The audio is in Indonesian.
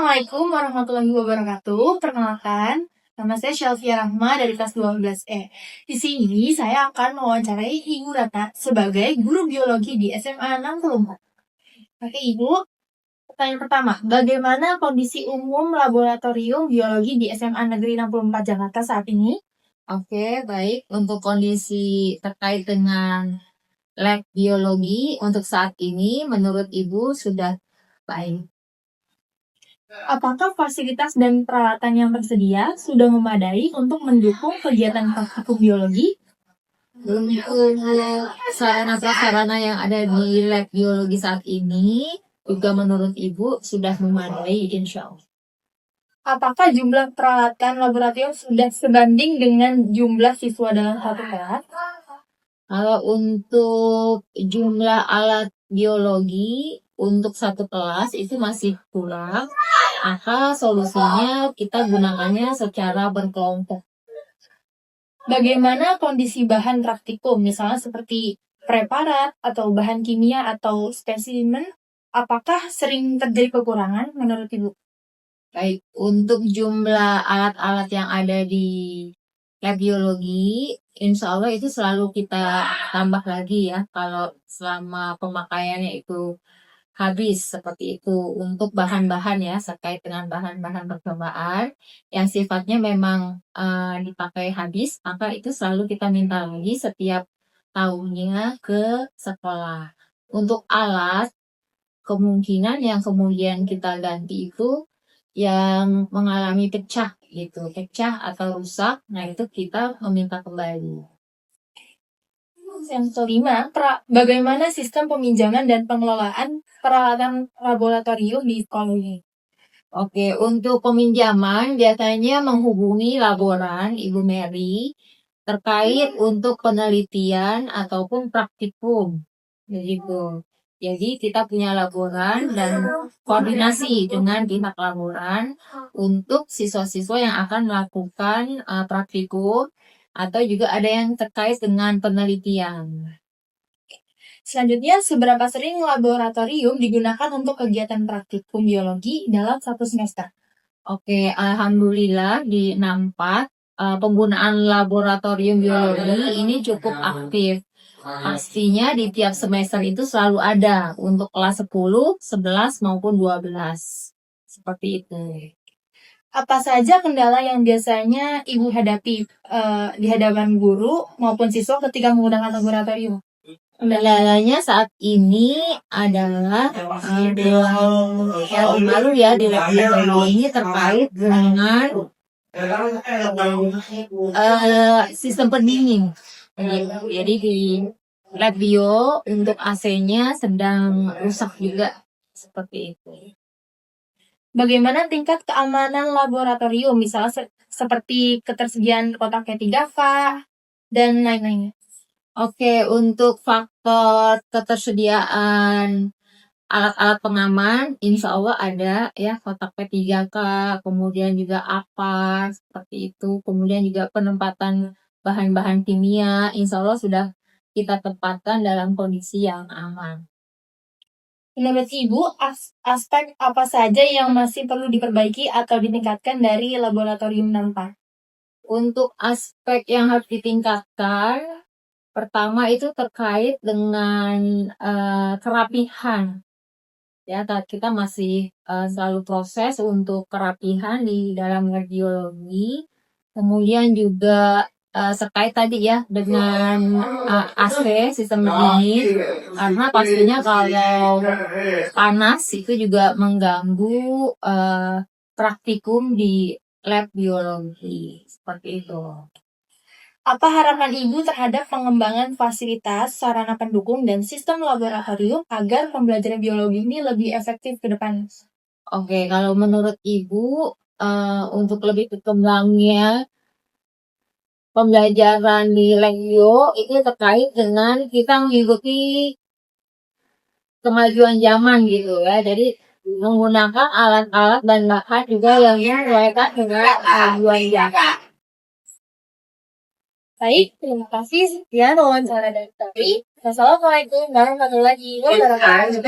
Assalamualaikum warahmatullahi wabarakatuh. Perkenalkan, nama saya Shelfia Rahma dari kelas 12E. Di sini saya akan mewawancarai Ibu Ratna sebagai guru biologi di SMA 64. Oke Ibu, pertanyaan pertama, bagaimana kondisi umum laboratorium biologi di SMA Negeri 64 Jakarta saat ini? Oke, baik. Untuk kondisi terkait dengan lab biologi untuk saat ini, menurut Ibu sudah baik. Apakah fasilitas dan peralatan yang tersedia sudah memadai untuk mendukung kegiatan praktikum biologi? Untuk sarana prasarana yang ada di lab biologi saat ini, juga menurut Ibu sudah memadai, insya Allah. Apakah jumlah peralatan laboratorium sudah sebanding dengan jumlah siswa dalam satu kelas? Kalau untuk jumlah alat biologi untuk satu kelas itu masih kurang, maka solusinya kita gunakannya secara berkelompok. Bagaimana kondisi bahan praktikum, misalnya seperti preparat atau bahan kimia atau spesimen? Apakah sering terjadi kekurangan menurut Ibu? Baik, untuk jumlah alat-alat yang ada di lab biologi, insya Allah itu selalu kita tambah lagi ya, kalau selama pemakaiannya itu habis seperti itu. Untuk bahan-bahan ya, terkait dengan bahan-bahan percobaan yang sifatnya memang dipakai habis, maka itu selalu kita minta lagi setiap tahunnya ke sekolah. Untuk alat, kemungkinan yang kemudian kita ganti itu yang mengalami pecah gitu, pecah atau rusak, nah itu kita meminta kembali. Yang kelima, bagaimana sistem peminjaman dan pengelolaan peralatan laboratorium di sekolah ini? Oke, untuk peminjaman biasanya menghubungi laboran Ibu Mary terkait untuk penelitian ataupun praktikum. Begitu. Jadi kita punya laboran dan koordinasi dengan pihak laboran untuk siswa-siswa yang akan melakukan praktikum atau juga ada yang terkait dengan penelitian. Selanjutnya, seberapa sering laboratorium digunakan untuk kegiatan praktikum biologi dalam satu semester? Oke, alhamdulillah di 64 penggunaan laboratorium biologi ini cukup aktif. Pastinya di tiap semester itu selalu ada untuk kelas 10, 11 maupun 12. Seperti itu. Apa saja kendala yang biasanya Ibu hadapi di hadapan guru maupun siswa ketika menggunakan laboratorium? Kendalanya saat ini adalah yang baru ya di lab biologi ini terkait dengan sistem pendingin. Jadi di lab bio untuk AC-nya sedang rusak juga seperti itu. Bagaimana tingkat keamanan laboratorium, misalnya seperti ketersediaan kotak T3K dan lain-lainnya? Oke, untuk faktor ketersediaan alat-alat pengaman, insya Allah ada ya, kotak P3K, kemudian juga APAR, seperti itu. Kemudian juga penempatan bahan-bahan kimia, insya Allah sudah kita tempatkan dalam kondisi yang aman. Menurut Ibu, aspek apa saja yang masih perlu diperbaiki atau ditingkatkan dari laboratorium 64? Untuk aspek yang harus ditingkatkan, pertama itu terkait dengan kerapihan. Ya, kita masih selalu proses untuk kerapihan di dalam radiologi. Kemudian juga terkait tadi ya dengan AC, sistem dingin. Karena pastinya kalau panas itu juga mengganggu praktikum di lab biologi. Seperti itu. Apa harapan Ibu terhadap pengembangan fasilitas, sarana pendukung, dan sistem laboratorium agar pembelajaran biologi ini lebih efektif ke depan? Oke, kalau menurut Ibu, untuk lebih berkembangnya pembelajaran di Lengyo ini terkait dengan kita mengikuti kemajuan zaman gitu ya. Jadi menggunakan alat-alat dan bahan juga yang menyesuaikan dengan kemajuan zaman. Baik, terima kasih. Sekian wawancara dari kami. Wassalamualaikum warahmatullahi wabarakatuh.